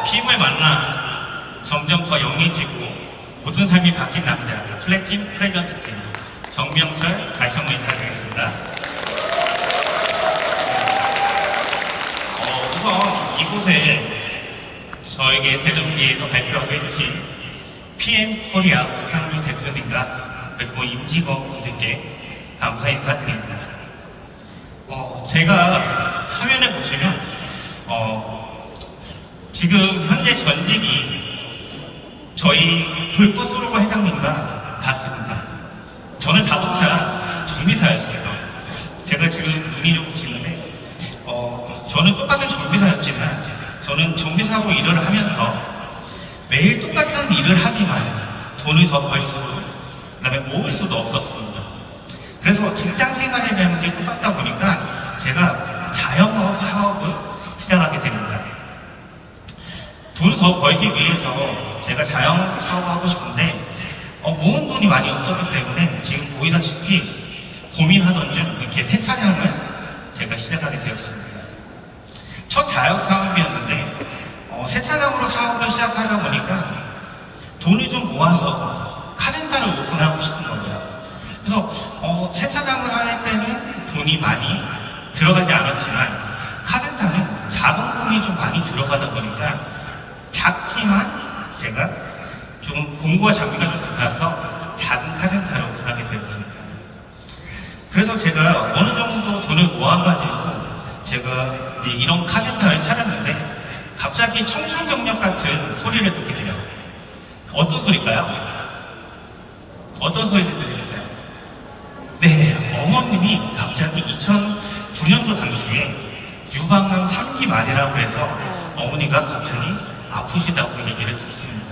PM을 만나 점점 더 영해지고 모든 삶이 바뀐 남자 플래팀 프레젠트 팀 정명철 다시 한번 인사드리겠습니다. 우선 이곳에 저에게 대전피에서 발표하고 해주신 PM 코리아 오상미 대표님과 그리고 임직원 분들께 감사 인사드립니다. 제가 화면에 보시면 지금 현재 전직이 저희 골프스로가 회장님과 같습니다. 저는 자동차 정비사였어요. 제가 지금 눈이 좀 부시는데 저는 똑같은 정비사였지만 저는 정비사로 일을 하면서 매일 똑같은 일을 하지만 돈을 더 벌 수도 그 다음에 모을 수도 없었습니다. 그래서 직장 생활이라는 게 똑같다 보니까 제가 자영업 사업을 시작하게 됩니다. 돈을 더 벌기 위해서 제가 자영업 사업을 하고 싶은데 모은 돈이 많이 없었기 때문에 지금 보이다시피 고민하던 중 이렇게 새 차량을 제가 시작하게 되었습니다. 첫 자영업 사업이었는데 새 차량으로 사업을 시작하다 보니까 돈을 좀 모아서 카센터를 오픈하고 싶은 거예요. 그래서 새 차량을 할 때는 돈이 많이 들어가지 않았지만 카센터는 자본금이 좀 많이 들어가다 보니까 작지만 제가 좀 공구와 장비가 좀 비싸서 작은 카센터를 오픈하게 되었습니다. 그래서 제가 어느 정도 돈을 모아가지고 제가 이제 이런 카센터를 차렸는데 갑자기 청천벽력 같은 소리를 듣게 돼요. 어떤 소리일까요? 어떤 소리를 들으실까요? 네, 어머님이 갑자기 2009년도 당시에 유방암 3기 말이라고 해서 어머니가 갑자기 아프시다고 얘기를 듣습니다.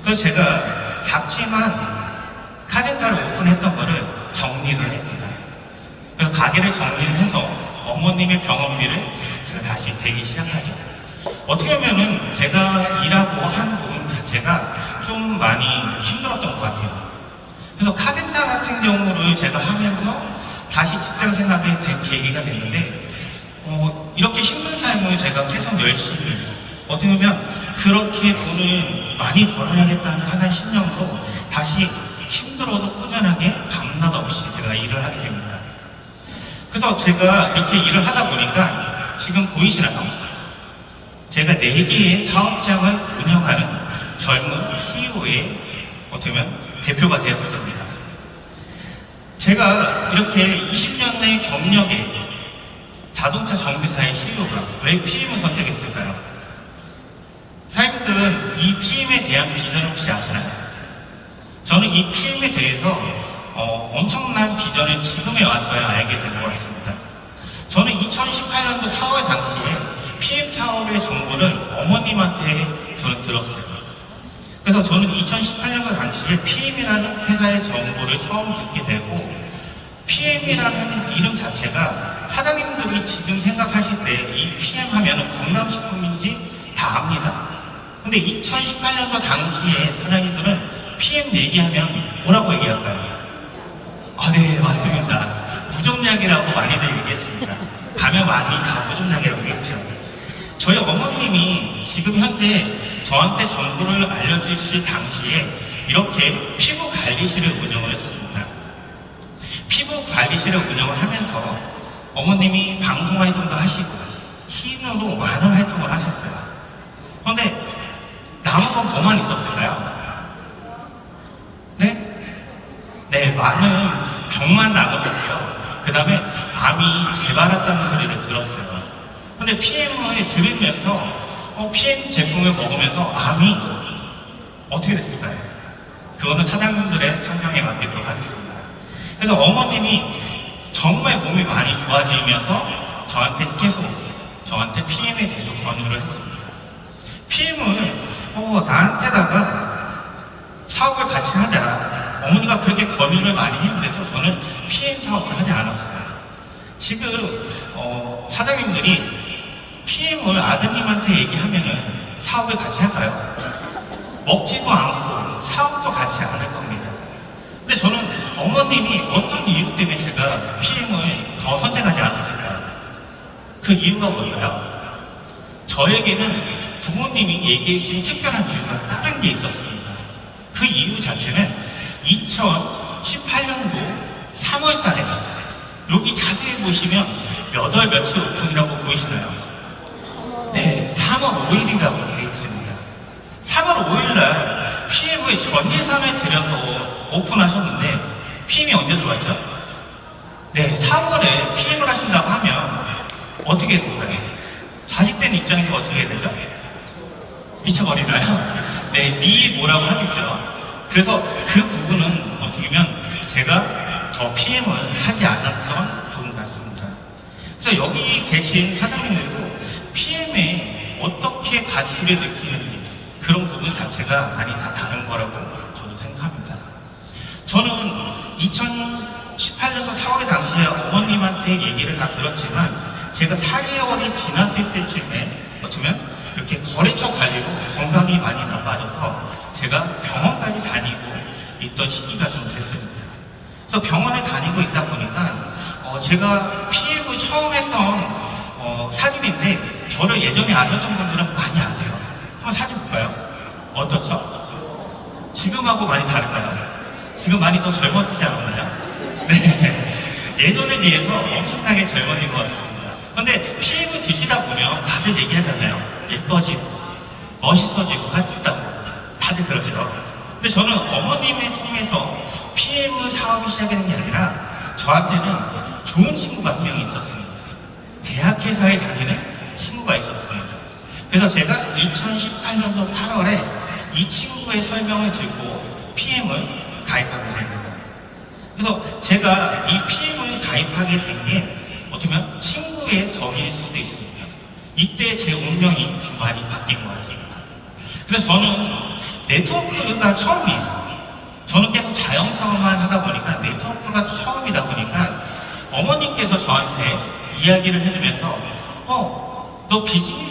그래서 제가 작지만 카센터를 오픈했던 거를 정리를 했습니다. 그래서 가게를 정리를 해서 어머님의 병원비를 제가 다시 대기 시작하죠. 어떻게 보면은 제가 일하고 한 부분 자체가 좀 많이 힘들었던 것 같아요. 그래서 카센터 같은 경우를 제가 하면서 다시 직장 생활에 된 계기가 됐는데 이렇게 힘든 삶을 제가 계속 열심히 어떻게 보면 그렇게 돈을 많이 벌어야겠다는 하나의 신념으로 다시 힘들어도 꾸준하게 밤낮 없이 제가 일을 하게 됩니다. 그래서 제가 이렇게 일을 하다 보니까 지금 보이시나요? 제가 4개의 사업장을 운영하는 젊은 CEO의 어떻게 보면 대표가 되었습니다. 제가 이렇게 20년의 경력에 자동차 정비사의 CEO가 왜 PM을 선택했을까요? 사장님들은 이 PM에 대한 비전을 혹시 아시나요? 저는 이 PM에 대해서 엄청난 비전을 지금에 와서야 알게 된 것 같습니다. 저는 2018년도 4월 당시에 PM 사업의 정보를 어머님한테 저는 들었어요. 그래서 저는 2018년도 당시에 PM이라는 회사의 정보를 처음 듣게 되고 PM이라는 이름 자체가 사장님들이 지금 생각하실 때 이 PM 하면은 건강식품인지 다 압니다. 근데 2018년도 당시에 사장님들은 PM 얘기하면 뭐라고 얘기할까요? 네, 맞습니다. 부정약이라고 많이들 얘기했습니다. 가면 많이 다 부정약이라고 얘기했죠. 저희 어머님이 지금 현재 저한테 정보를 알려주실 당시에 이렇게 피부 관리실을 운영을 했습니다. 피부 관리실을 운영을 하면서 어머님이 방송 활동도 하시고 TV로 많은 활동을 하셨어요. 그런데 남은 건 뭐만 있었을까요? 네, 많은 병만 남으셨고요. 그 다음에 암이 재발했다는 소리를 들었어요. 근데 PM을 들으면서 PM 제품을 먹으면서 암이 어떻게 됐을까요? 그거는 사장님들의 상상에 맡기도록 하겠습니다. 그래서 어머님이 정말 몸이 많이 좋아지면서 저한테 PM에 대해서 권유를 했습니다. PM을 나한테다가 사업을 같이 하자. 어머니가 그렇게 권유를 많이 했는데도 저는 PM 사업을 하지 않았어요. 지금 사장님들이 PM을 아드님한테 얘기하면은 사업을 같이 할까요? 먹지도 않고 사업도 같이 안 할 겁니다. 근데 저는 어머님이 어떤 이유 때문에 제가 PM을 더 선택하지 않았을까요? 그 이유가 뭘까요? 저에게는 부모님이 얘기해 주신 특별한 이유가 다른 게 있었습니다. 그 이유 자체는 2018년도 3월 달에 여기 자세히 보시면 몇 월 며칠 오픈이라고 보이시나요? 네, 3월 5일이라고 되어 있습니다. 3월 5일날 PM의 전 예산을 들여서 오픈하셨는데 PM이 언제 들어왔죠? 네, 4월에 PM을 하신다고 하면 어떻게 될까요? 자식된 입장에서 어떻게 되죠? 미쳐버리나요? 네, 뭐라고 하겠죠. 그래서 그 부분은 어떻게 보면 제가 더 PM을 하지 않았던 부분 같습니다. 그래서 여기 계신 사장님들도 PM에 어떻게 가치를 느끼는지 그런 부분 자체가 많이 다 다른 거라고 저도 생각합니다. 저는 2018년도 4월 당시에 어머님한테 얘기를 다 들었지만 제가 4개월이 지났을 때쯤에 어쩌면 이렇게 거래처 관리로 건강이 많이 나빠져서 제가 병원까지 다니고 있던 시기가 좀 됐습니다. 그래서 병원에 다니고 있다 보니까 제가 PM을 처음 했던 사진인데 저를 예전에 아셨던 분들은 많이 아세요. 한번 사진 볼까요? 어떻죠? 지금하고 많이 다를까요? 지금 많이 더 젊어지지 않았나요? 네. 예전에 비해서 엄청나게 젊어진 것 같습니다. 근데 PM을 드시다 보면 다들 얘기하잖아요. 예뻐지고 멋있어지고 하다고 다들 그러죠. 근데 저는 어머님을 통해서 PM을 사업이 시작하는 게 아니라 저한테는 좋은 친구가 한 명이 있었습니다. 제약회사에 다니는 친구가 있었습니다. 그래서 제가 2018년도 8월에 이 친구의 설명을 듣고 PM을 가입하게 됩니다. 그래서 제가 이 PM을 가입하게 된 게 어떻게 보면 친구의 덕일 수도 있습니다. 이때 제 운명이 좀 많이 바뀐 것 같습니다. 그래서 저는 네트워크가 처음이에요. 저는 계속 자영사업만 하다 보니까 네트워크가 처음이다 보니까 어머님께서 저한테 이야기를 해주면서 너 비즈니스